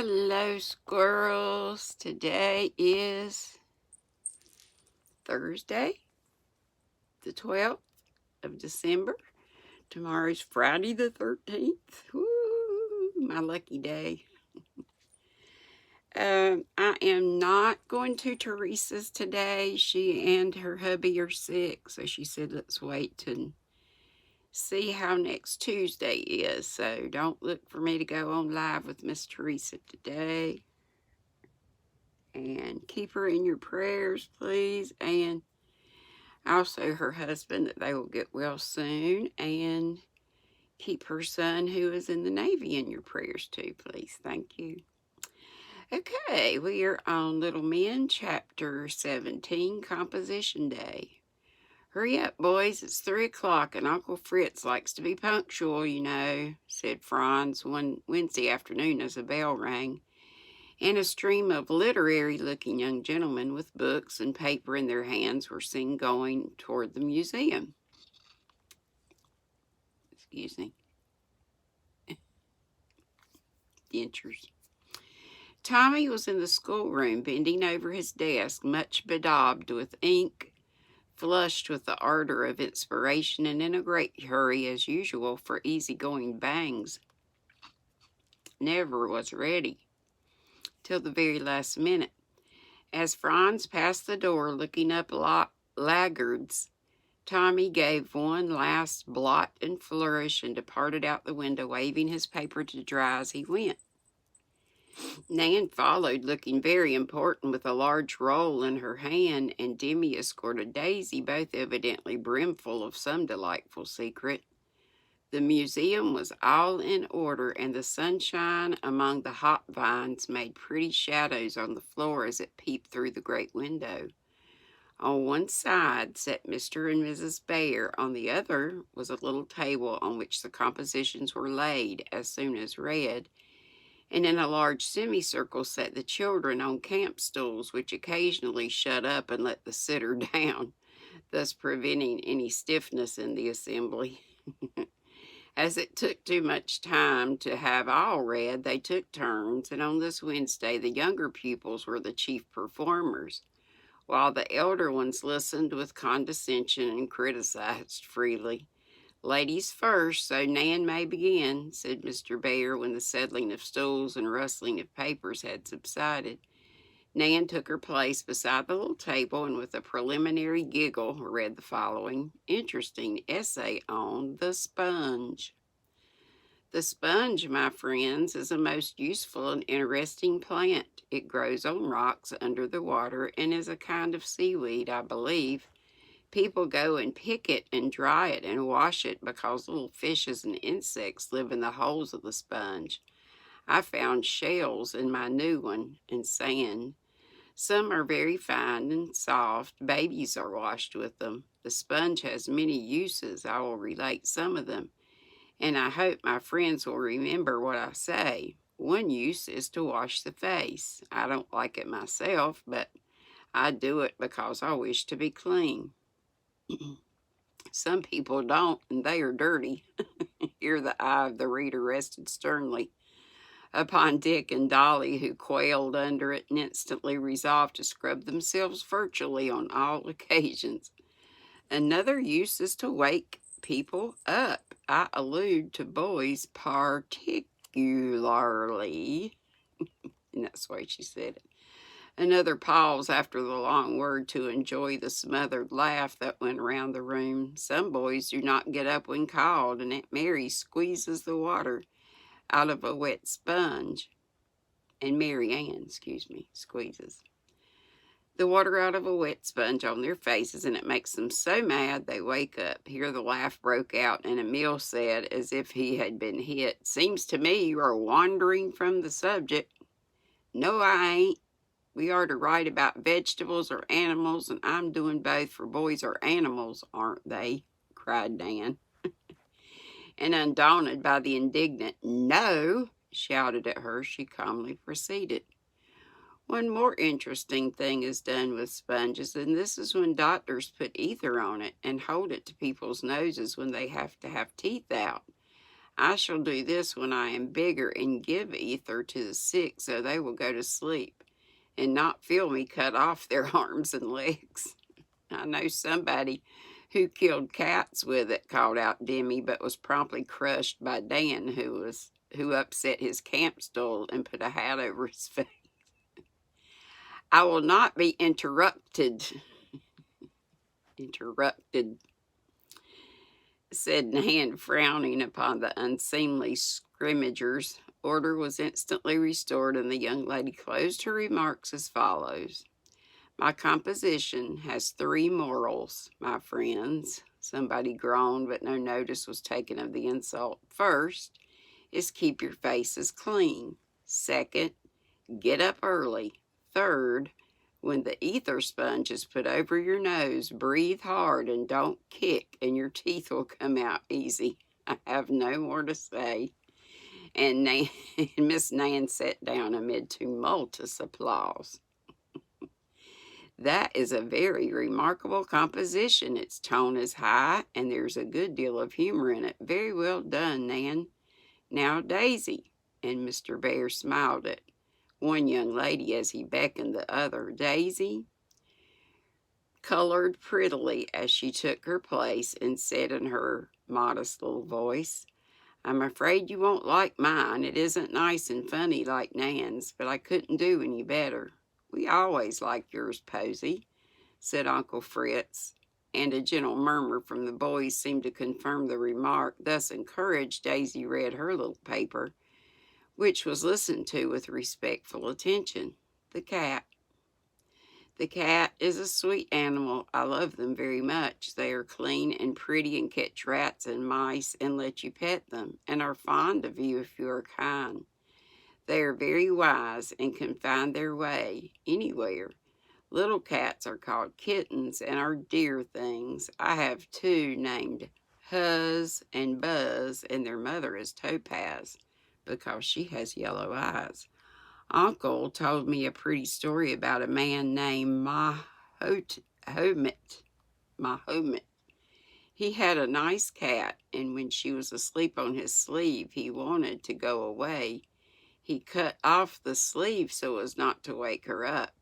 Hello, squirrels. Today is Thursday, the 12th of December. Tomorrow's Friday, the 13th. Woo, my lucky day. I am not going to Teresa's today. She and her hubby are sick, so she said let's wait and see how next Tuesday is. So don't look for me to go on live with Miss Teresa today. And keep her in your prayers, please. And also her husband, that they will get well soon. And keep her son, who is in the Navy, in your prayers too, please. Thank you. Okay, we are on Little Men, Chapter 17, Composition Day. Hurry up, boys. It's 3 o'clock, and Uncle Fritz likes to be punctual, you know, said Franz one Wednesday afternoon as a bell rang, and a stream of literary-looking young gentlemen with books and paper in their hands were seen going toward the museum. Excuse me. Dentures. Tommy was in the schoolroom, bending over his desk, much bedaubed with ink, flushed with the ardor of inspiration, and in a great hurry, as usual, for easy-going bangs. Never was ready till the very last minute. As Franz passed the door, looking up laggards, Tommy gave one last blot and flourish and departed out the window, waving his paper to dry as he went. Nan followed, looking very important, with a large roll in her hand, and Demi escorted Daisy, both evidently brimful of some delightful secret. The museum was all in order, and the sunshine among the hop vines made pretty shadows on the floor as it peeped through the great window. On one side sat Mr. and Mrs. Bear. On the other was a little table on which the compositions were laid as soon as read, and in a large semicircle sat the children on camp stools, which occasionally shut up and let the sitter down, thus preventing any stiffness in the assembly. As it took too much time to have all read, they took turns, and on this Wednesday the younger pupils were the chief performers, while the elder ones listened with condescension and criticized freely. "Ladies first, so Nan may begin," said Mr. Bear when the settling of stools and rustling of papers had subsided. Nan took her place beside the little table and with a preliminary giggle read the following interesting essay on the sponge. "The sponge, my friends, is a most useful and interesting plant. It grows on rocks under the water and is a kind of seaweed, I believe. People go and pick it and dry it and wash it because little fishes and insects live in the holes of the sponge. I found shells in my new one and sand. Some are very fine and soft. Babies are washed with them. The sponge has many uses. I will relate some of them, and I hope my friends will remember what I say. One use is to wash the face. I don't like it myself, but I do it because I wish to be clean. Some people don't, and they are dirty." Here the eye of the reader rested sternly upon Dick and Dolly, who quailed under it and instantly resolved to scrub themselves virtually on all occasions. "Another use is to wake people up. I allude to boys particularly." And that's the way she said it. Another pause after the long word to enjoy the smothered laugh that went round the room. "Some boys do not get up when called, and Aunt Mary squeezes the water out of a wet sponge." And Mary Ann, squeezes the water out of a wet sponge on their faces, and it makes them so mad they wake up. Here the laugh broke out, and Emil said, as if he had been hit, "Seems to me you are wandering from the subject." "No, I ain't. We are to write about vegetables or animals, and I'm doing both, for boys are animals, aren't they?" cried Nan. And undaunted by the indignant "No" shouted at her, she calmly proceeded. "One more interesting thing is done with sponges, and this is when doctors put ether on it and hold it to people's noses when they have to have teeth out. I shall do this when I am bigger and give ether to the sick so they will go to sleep and not feel me cut off their arms and legs. I know somebody who killed cats with it, called out Demi, but was promptly crushed by Dan, who upset his camp stool and put a hat over his face. I will not be interrupted, said Nan, frowning upon the unseemly scrimmagers. Order was instantly restored, and the young lady closed her remarks as follows. My composition has 3 morals, my friends. Somebody groaned, but no notice was taken of the insult. First is keep your faces clean. Second, get up early. Third, when the ether sponge is put over your nose, breathe hard and don't kick, and your teeth will come out easy. I have no more to say. And Miss Nan sat down amid tumultuous applause. That is a very remarkable composition. Its tone is high, and there's a good deal of humor in it. Very well done, Nan. Now, Daisy. And Mr. Bear smiled at one young lady as he beckoned the other. Daisy colored prettily as she took her place and said in her modest little voice, I'm afraid you won't like mine. It isn't nice and funny like Nan's, but I couldn't do any better. We always like yours, Posy, said Uncle Fritz, and a gentle murmur from the boys seemed to confirm the remark. Thus encouraged, Daisy read her little paper, which was listened to with respectful attention. The cat. The cat is a sweet animal. I love them very much. They are clean and pretty and catch rats and mice and let you pet them and are fond of you if you are kind. They are very wise and can find their way anywhere. Little cats are called kittens and are dear things. I have 2 named Huzz and Buzz, and their mother is Topaz because she has yellow eyes. Uncle told me a pretty story about a man named Mahomet. He had a nice cat, and when she was asleep on his sleeve, he wanted to go away. He cut off the sleeve so as not to wake her up.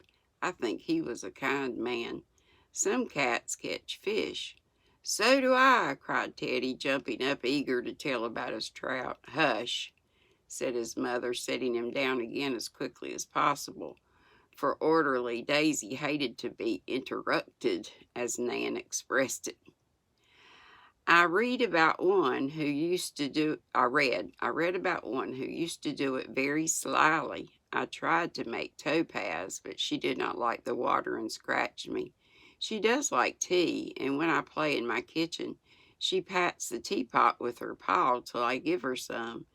I think he was a kind man. Some cats catch fish. So do I, cried Teddy, jumping up, eager to tell about his trout. Hush, said his mother, setting him down again as quickly as possible. For orderly Daisy hated to be interrupted, as Nan expressed it. I read about one who used to do it very slyly. I tried to make Topaz, but she did not like the water and scratched me. She does like tea, and when I play in my kitchen, she pats the teapot with her paw till I give her some.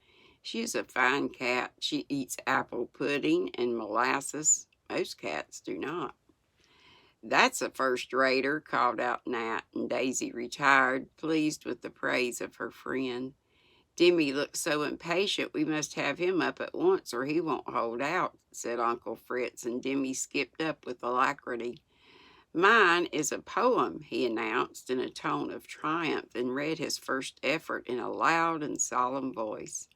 She is a fine cat. She eats apple pudding and molasses. Most cats do not. That's a first-rater, called out Nat, and Daisy retired, pleased with the praise of her friend. Demi looks so impatient we must have him up at once or he won't hold out, said Uncle Fritz, and Demi skipped up with alacrity. Mine is a poem, he announced in a tone of triumph, and read his first effort in a loud and solemn voice.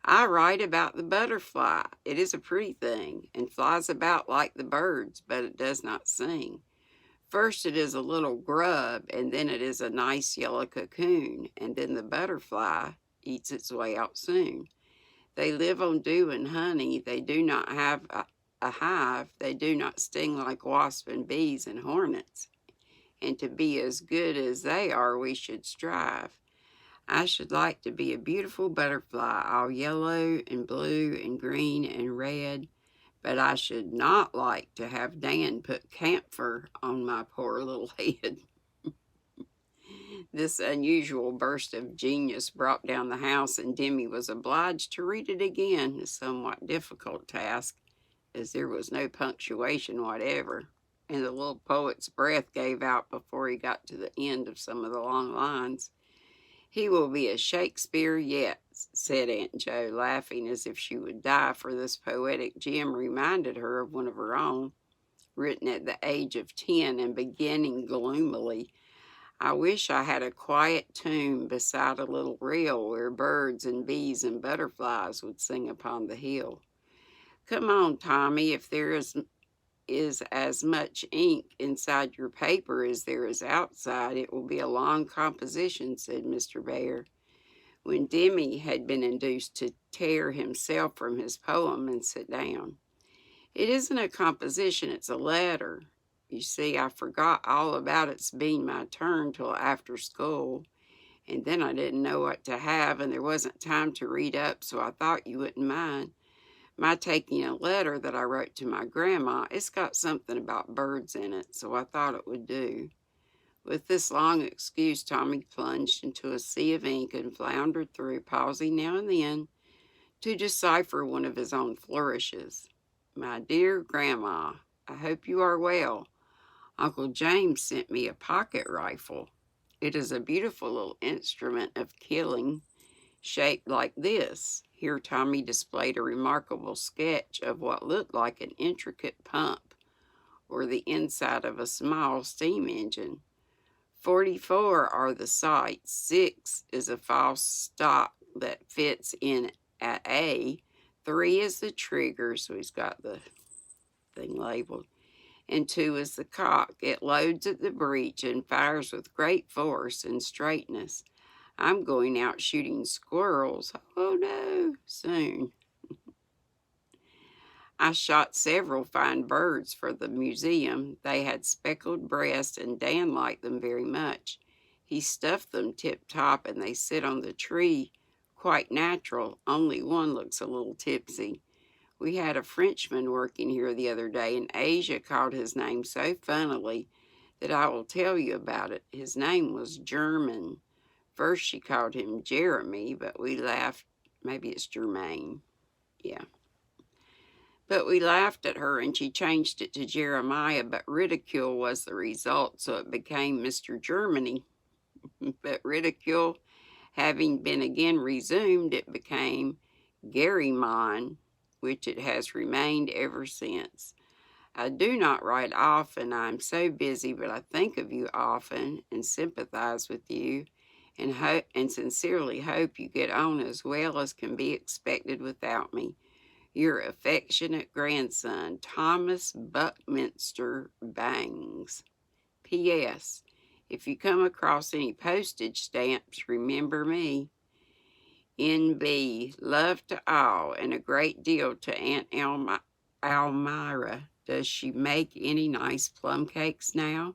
I write about the butterfly. It is a pretty thing, and flies about like the birds, but it does not sing. First it is a little grub, and then it is a nice yellow cocoon, and then the butterfly eats its way out soon. They live on dew and honey. They do not have a hive. They do not sting like wasps and bees and hornets. And to be as good as they are, we should strive. I should like to be a beautiful butterfly, all yellow and blue and green and red, but I should not like to have Dan put camphor on my poor little head. This unusual burst of genius brought down the house, and Demi was obliged to read it again, a somewhat difficult task, as there was no punctuation whatever, and the little poet's breath gave out before he got to the end of some of the long lines. He will be a Shakespeare yet, said Aunt Jo, laughing as if she would die, for this poetic gem reminded her of one of her own, written at the age of 10 and beginning gloomily. I wish I had a quiet tomb beside a little rill where birds and bees and butterflies would sing upon the hill. Come on, Tommy, if there is as much ink inside your paper as there is outside, it will be a long composition, said Mr. Bear, when Demi had been induced to tear himself from his poem and sit down. It isn't a composition, it's a letter. You see, I forgot all about its being my turn till after school, and then I didn't know what to have, and there wasn't time to read up, so I thought you wouldn't mind my taking a letter that I wrote to my grandma. It's got something about birds in it, so I thought it would do. With this long excuse, Tommy plunged into a sea of ink and floundered through, pausing now and then to decipher one of his own flourishes. My dear Grandma, I hope you are well. Uncle James sent me a pocket rifle. It is a beautiful little instrument of killing, shaped like this. Here Tommy displayed a remarkable sketch of what looked like an intricate pump or the inside of a small steam engine. 44 are the sights. 6 is a false stop that fits in at A. 3 is the trigger, so he's got the thing labeled. And 2 is the cock. It loads at the breech and fires with great force and straightness. I'm going out shooting squirrels. Oh no, soon. I shot several fine birds for the museum. They had speckled breasts, and Dan liked them very much. He stuffed them tip-top, and they sit on the tree quite natural. Only one looks a little tipsy. We had a Frenchman working here the other day, and Asia called his name so funnily that I will tell you about it. His name was German. First she called him Jeremy, but we laughed. Maybe it's Germain. Yeah. But we laughed at her, and she changed it to Jeremiah, but ridicule was the result, so it became Mr. Germany. But ridicule having been again resumed, it became Garrymon, which it has remained ever since. I do not write often, I am so busy, but I think of you often and sympathize with you, and sincerely hope you get on as well as can be expected without me. Your affectionate grandson, Thomas Buckminster Bangs. P.S. If you come across any postage stamps, remember me. N.B. Love to all, and a great deal to Aunt Almira. Does she make any nice plum cakes now?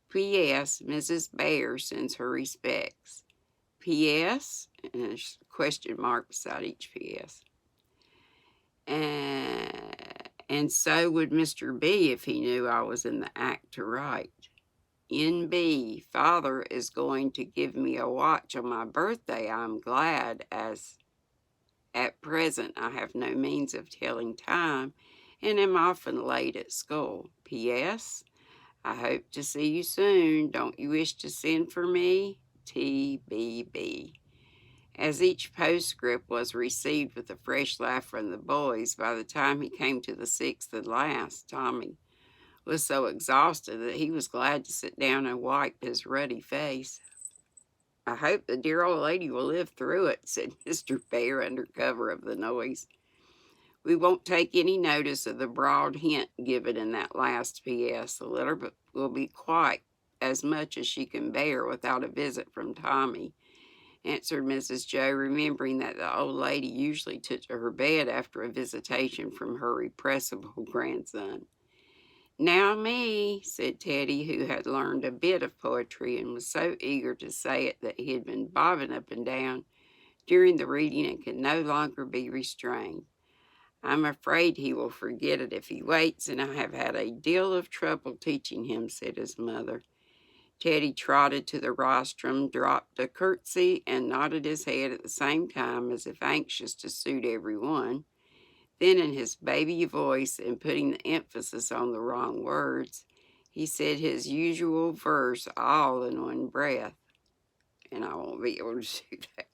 P.S. Mrs. Bear sends her respects. P.S. And there's a question mark beside each P.S. And so would Mr. B if he knew I was in the act to write. N.B. Father is going to give me a watch on my birthday. I'm glad, as at present I have no means of telling time and am often late at school. P.S. I hope to see you soon. Don't you wish to send for me? T.B.B. As each postscript was received with a fresh laugh from the boys, by the time he came to the sixth and last, Tommy was so exhausted that he was glad to sit down and wipe his ruddy face. I hope the dear old lady will live through it, said Mr. Bear under cover of the noise. We won't take any notice of the broad hint given in that last P.S. The letter will be quite as much as she can bear without a visit from Tommy, answered Mrs. Joe, remembering that the old lady usually took to her bed after a visitation from her repressible grandson. Now me, said Teddy, who had learned a bit of poetry and was so eager to say it that he had been bobbing up and down during the reading and could no longer be restrained. I'm afraid he will forget it if he waits, and I have had a deal of trouble teaching him, said his mother. Teddy trotted to the rostrum, dropped a curtsy, and nodded his head at the same time as if anxious to suit everyone. Then in his baby voice, and putting the emphasis on the wrong words, he said his usual verse all in one breath. And I won't be able to do that.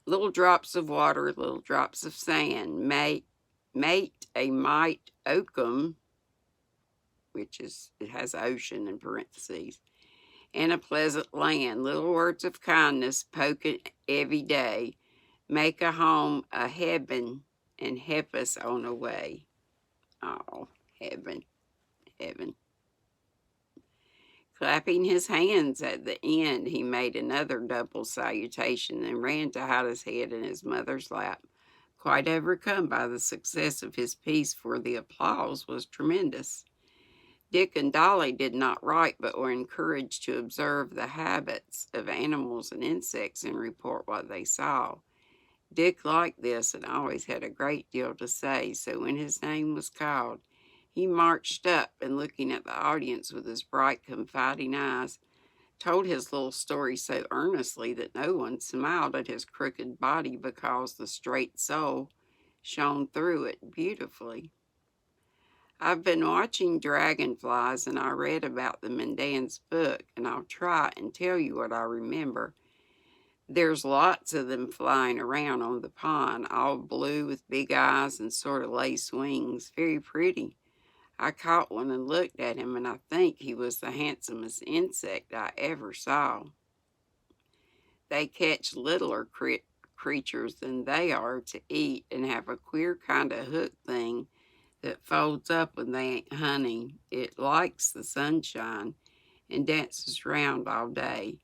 Little drops of water, little drops of sand, mate a mite oakum, which is, it has ocean in parentheses, and a pleasant land. Little words of kindness poking every day. Make a home a heaven and help us on the way. Oh, heaven, heaven. Clapping his hands at the end, he made another double salutation and ran to hide his head in his mother's lap, quite overcome by the success of his piece, for the applause was tremendous. Dick and Dolly did not write, but were encouraged to observe the habits of animals and insects and report what they saw. Dick liked this and always had a great deal to say, so when his name was called, he marched up and, looking at the audience with his bright, confiding eyes, told his little story so earnestly that no one smiled at his crooked body because the straight soul shone through it beautifully. I've been watching dragonflies, and I read about them in Dan's book, and I'll try and tell you what I remember. There's lots of them flying around on the pond, all blue with big eyes and sort of lace wings. Very pretty. I caught one and looked at him, and I think he was the handsomest insect I ever saw. They catch littler creatures than they are to eat and have a queer kind of hook thing that folds up when they ain't hunting. It likes the sunshine and dances around all day.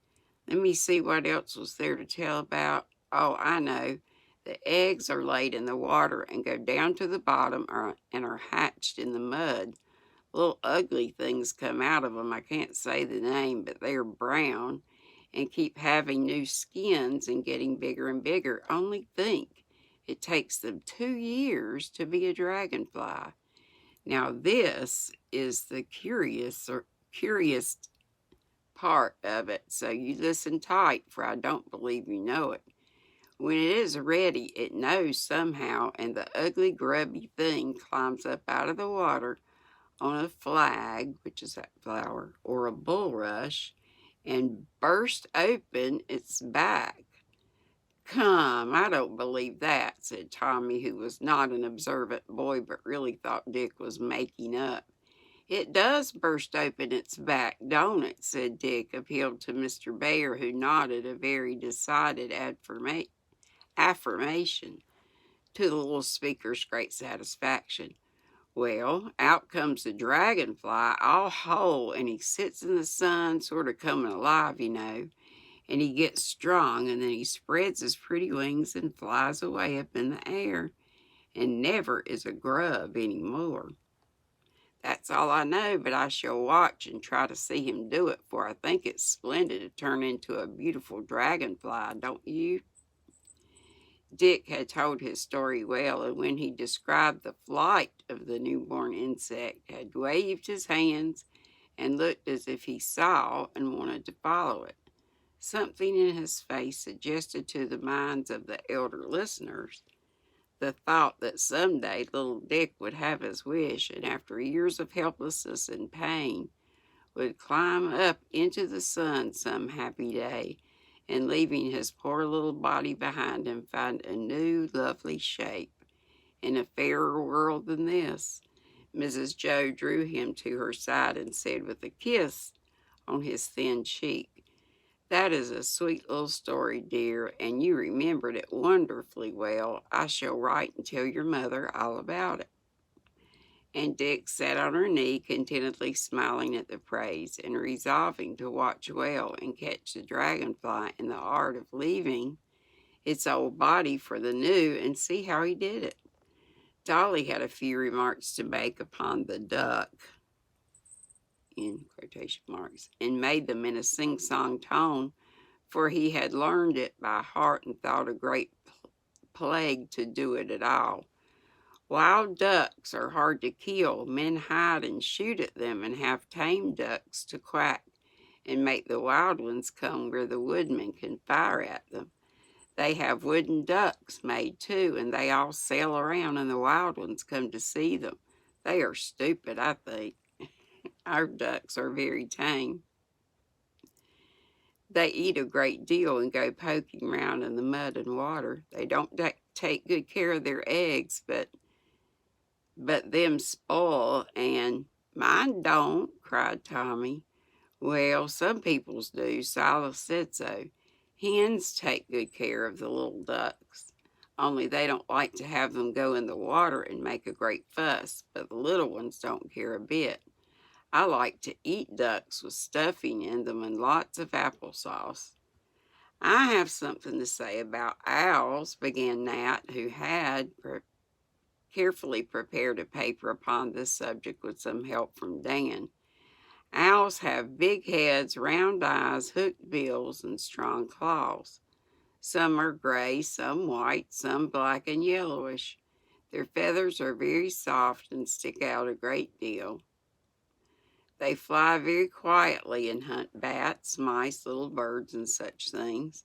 Let me see what else was there to tell about. Oh, I know. The eggs are laid in the water and go down to the bottom and are hatched in the mud. Little ugly things come out of them. I can't say the name, but they're brown and keep having new skins and getting bigger and bigger. Only think, it takes them 2 years to be a dragonfly. Now this is the curious part of it, so you listen tight, for I don't believe you know it. When it is ready, it knows somehow, and the ugly, grubby thing climbs up out of the water on a flag, which is that flower, or a bulrush, and bursts open its back. Come, I don't believe that, said Tommy, who was not an observant boy, but really thought Dick was making up. It does burst open its back, don't it? Said Dick, appealed to Mr. Bear, who nodded a very decided affirmation, to the little speaker's great satisfaction. Well, out comes the dragonfly, all whole, and he sits in the sun, sort of coming alive, and he gets strong, and then he spreads his pretty wings and flies away up in the air, and never is a grub any more. That's all I know, but I shall watch and try to see him do it, for I think it's splendid to turn into a beautiful dragonfly, don't you? Dick had told his story well, and when he described the flight of the newborn insect, had waved his hands and looked as if he saw and wanted to follow it. Something in his face suggested to the minds of the elder listeners the thought that someday little Dick would have his wish, and after years of helplessness and pain, would climb up into the sun some happy day, and leaving his poor little body behind him, find a new lovely shape in a fairer world than this. Mrs. Joe drew him to her side and said with a kiss on his thin cheek, "That is a sweet little story, dear, and you remembered it wonderfully well. I shall write and tell your mother all about it." And Dick sat on her knee, contentedly smiling at the praise, and resolving to watch well and catch the dragonfly in the art of leaving its old body for the new, and see how he did it. Dolly had a few remarks to make upon the duck, in quotation marks, and made them in a sing-song tone, for he had learned it by heart and thought a great plague to do it at all. Wild ducks are hard to kill. Men hide and shoot at them, and have tame ducks to quack and make the wild ones come where the woodmen can fire at them. They have wooden ducks made too, and they all sail around, and the wild ones come to see them. They are stupid, I think. Our ducks are very tame. They eat a great deal and go poking around in the mud and water. They don't take good care of their eggs, but them spoil, and mine don't, cried Tommy. Well, some people's do. Silas said so. Hens take good care of the little ducks, only they don't like to have them go in the water and make a great fuss, but the little ones don't care a bit. I like to eat ducks with stuffing in them and lots of applesauce. I have something to say about owls, began Nat, who had carefully prepared a paper upon this subject with some help from Dan. Owls have big heads, round eyes, hooked bills, and strong claws. Some are gray, some white, some black and yellowish. Their feathers are very soft and stick out a great deal. They fly very quietly and hunt bats, mice, little birds, and such things.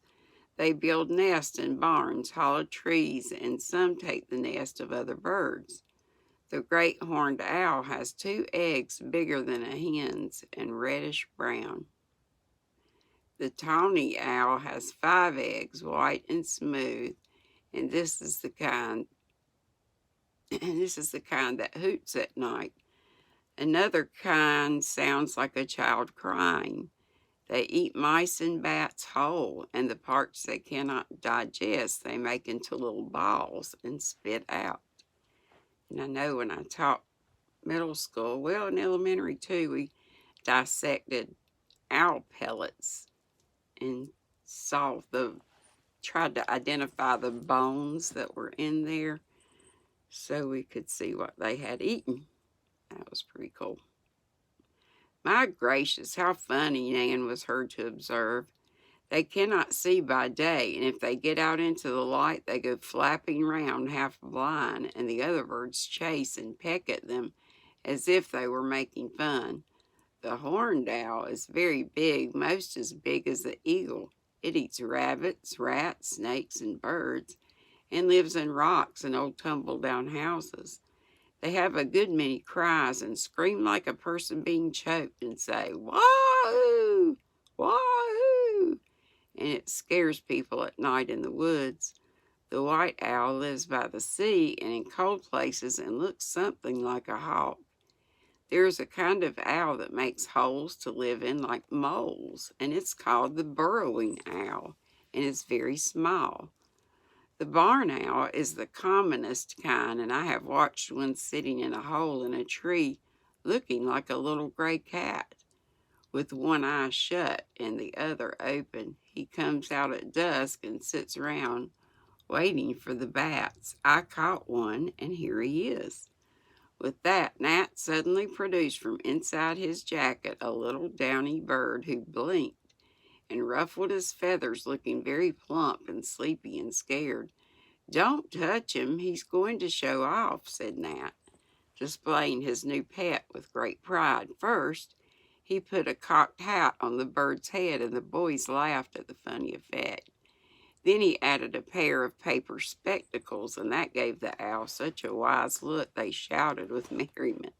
They build nests in barns, hollow trees, and some take the nest of other birds. The great horned owl has 2 eggs bigger than a hen's and reddish brown. The tawny owl has 5 eggs, white and smooth, and this is the kind that hoots at night. Another kind sounds like a child crying. They eat mice and bats whole, and the parts they cannot digest they make into little balls and spit out. And I know when I taught middle school, well, in elementary too, we dissected owl pellets and tried to identify the bones that were in there so we could see what they had eaten. That was pretty cool. My gracious, how funny, Nan was heard to observe. They cannot see by day, and if they get out into the light, they go flapping round half blind, and the other birds chase and peck at them as if they were making fun. The horned owl is very big, most as big as the eagle. It eats rabbits, rats, snakes, and birds, and lives in rocks and old tumble-down houses. They have a good many cries and scream like a person being choked and say, "Wahoo! Wahoo!" And it scares people at night in the woods. The white owl lives by the sea and in cold places and looks something like a hawk. There is a kind of owl that makes holes to live in like moles, and it's called the burrowing owl, and it's very small. The barn owl is the commonest kind, and I have watched one sitting in a hole in a tree looking like a little gray cat, with one eye shut and the other open. He comes out at dusk and sits around waiting for the bats. I caught one, and here he is. With that, Nat suddenly produced from inside his jacket a little downy bird who blinked and ruffled his feathers, looking very plump and sleepy and scared. "Don't touch him, he's going to show off," said Nat, displaying his new pet with great pride. First, he put a cocked hat on the bird's head, and the boys laughed at the funny effect. Then he added a pair of paper spectacles, and that gave the owl such a wise look they shouted with merriment.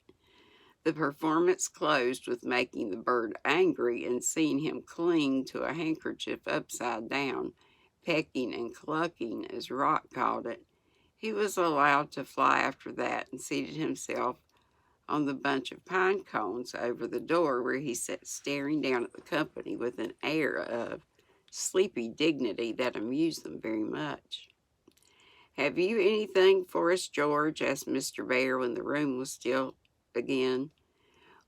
The performance closed with making the bird angry and seeing him cling to a handkerchief upside down, pecking and clucking, as Rock called it. He was allowed to fly after that and seated himself on the bunch of pine cones over the door, where he sat staring down at the company with an air of sleepy dignity that amused them very much. "Have you anything for us, George?" asked Mr. Bear when the room was still again.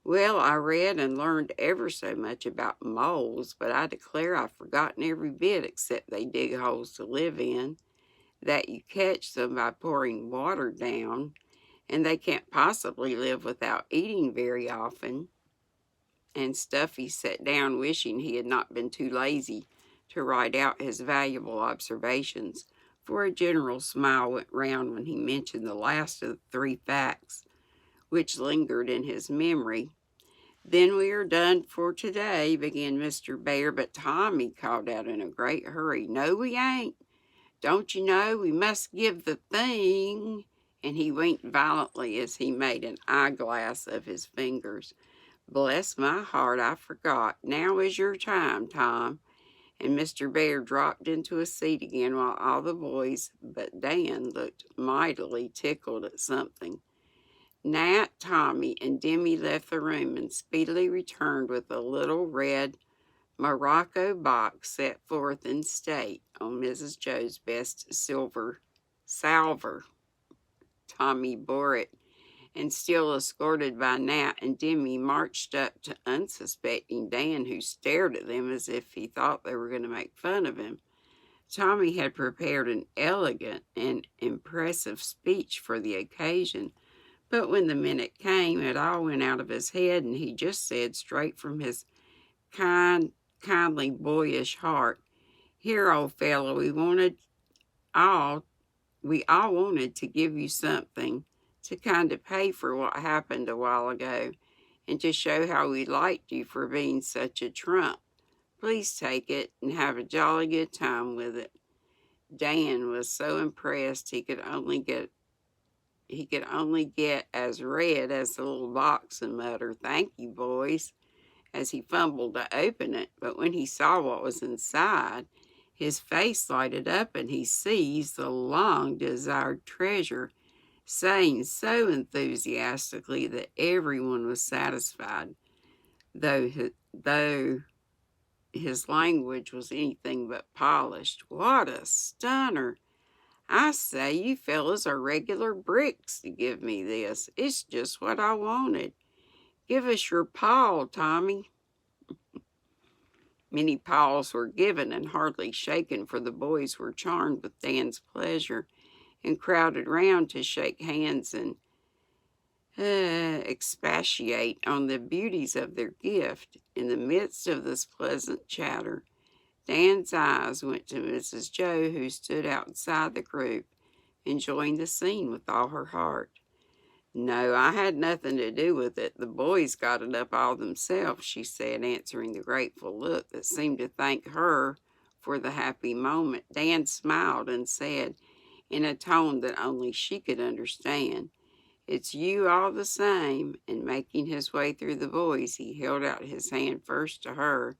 "Well, I read and learned ever so much about moles, but I declare I've forgotten every bit except they dig holes to live in, that you catch them by pouring water down, and they can't possibly live without eating very often." And Stuffy sat down wishing he had not been too lazy to write out his valuable observations, for a general smile went round when he mentioned the last of the 3 facts, which lingered in his memory. "Then we are done for today," began Mr. Bear, but Tommy called out in a great hurry, "No, we ain't. Don't you know we must give the thing?" And he winked violently as he made an eyeglass of his fingers. "Bless my heart, I forgot. Now is your time, Tom." And Mr. Bear dropped into a seat again, while all the boys but Dan looked mightily tickled at something. Nat, Tommy, and Demi left the room and speedily returned with a little red Morocco box set forth in state on Mrs. Joe's best silver salver. Tommy bore it, and still escorted by Nat and Demi, marched up to unsuspecting Dan, who stared at them as if he thought they were going to make fun of him. Tommy had prepared an elegant and impressive speech for the occasion, but when the minute came, it all went out of his head, and he just said straight from his kindly boyish heart, "Here, old fellow, we all wanted to give you something to kind of pay for what happened a while ago, and to show how we liked you for being such a trump. Please take it and have a jolly good time with it." Dan was so impressed he could only get as red as the little box and mutter, "Thank you, boys," as he fumbled to open it. But when he saw what was inside, his face lighted up and he seized the long-desired treasure, saying so enthusiastically that everyone was satisfied, though his language was anything but polished. "What a stunner! I say, you fellas are regular bricks to give me this. It's just what I wanted. Give us your paw, Tommy." Many paws were given and hardly shaken, for the boys were charmed with Dan's pleasure and crowded round to shake hands and expatiate on the beauties of their gift. In the midst of this pleasant chatter, Dan's eyes went to Mrs. Joe, who stood outside the group, enjoying the scene with all her heart. "No, I had nothing to do with it. The boys got it up all themselves," she said, answering the grateful look that seemed to thank her for the happy moment. Dan smiled and said, in a tone that only she could understand, "It's you all the same," and making his way through the boys, he held out his hand first to her,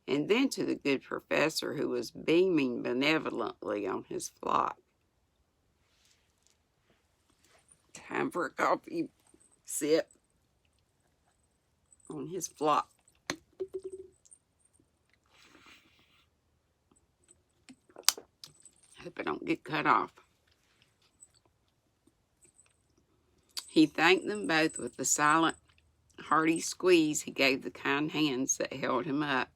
and then to the good professor, who was beaming benevolently on his flock. Time for a coffee sip on his flock. Hope I don't get cut off. He thanked them both with the silent, hearty squeeze he gave the kind hands that held him up,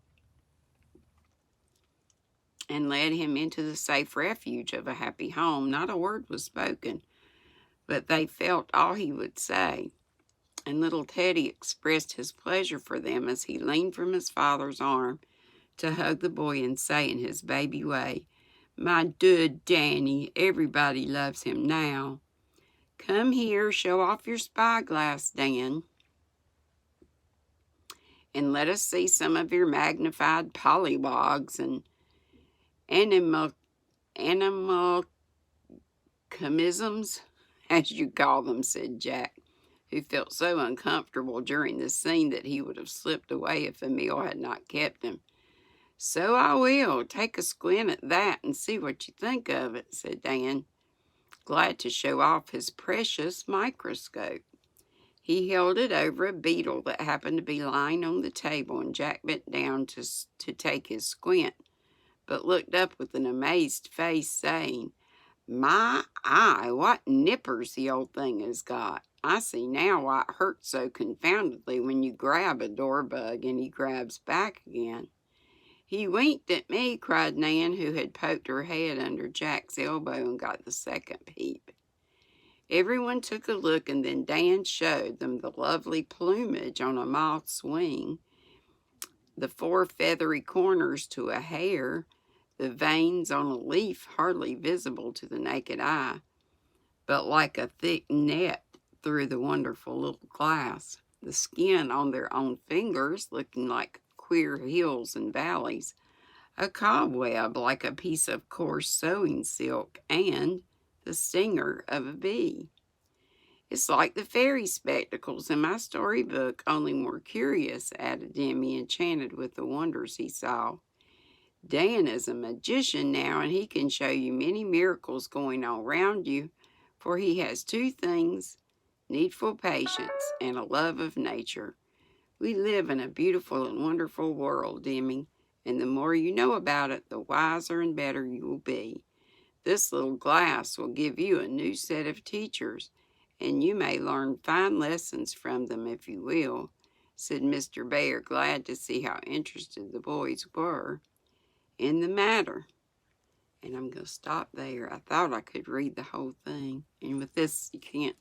and led him into the safe refuge of a happy home. Not a word was spoken, but they felt all he would say, and little Teddy expressed his pleasure for them as he leaned from his father's arm to hug the boy and say in his baby way, "My good Danny, everybody loves him now. Come here, show off your spyglass, Dan, and let us see some of your magnified pollywogs and animalcumisms, as you call them," said Jack, who felt so uncomfortable during this scene that he would have slipped away if Emil had not kept him. "So I will. Take a squint at that and see what you think of it," said Dan, glad to show off his precious microscope. He held it over a beetle that happened to be lying on the table, and Jack bent down to take his squint, but looked up with an amazed face, saying, "My eye, what nippers the old thing has got. I see now why it hurts so confoundedly when you grab a door bug and he grabs back again." "He winked at me," cried Nan, who had poked her head under Jack's elbow and got the second peep. Everyone took a look, and then Dan showed them the lovely plumage on a moth's wing, the 4 feathery corners to a hair, the veins on a leaf hardly visible to the naked eye, but like a thick net through the wonderful little glass, the skin on their own fingers looking like queer hills and valleys, a cobweb like a piece of coarse sewing silk, and the stinger of a bee. "It's like the fairy spectacles in my storybook, only more curious," added Demi, enchanted with the wonders he saw. "Dan is a magician now, and he can show you many miracles going on round you, for he has 2 things needful patience, and a love of nature. We live in a beautiful and wonderful world, Demi, and the more you know about it, the wiser and better you will be. This little glass will give you a new set of teachers, and you may learn fine lessons from them if you will, said Mr. Bear, glad to see how interested the boys were in the matter. And I'm going to stop there. I thought I could read the whole thing, and with this, you can't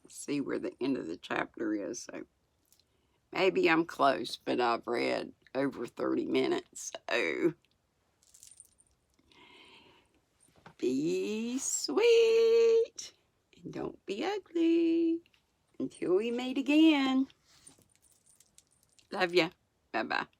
see where the end of the chapter is, so maybe I'm close, but I've read over 30 minutes, so be sweet and don't be ugly. Until we meet again. Love ya. Bye-bye.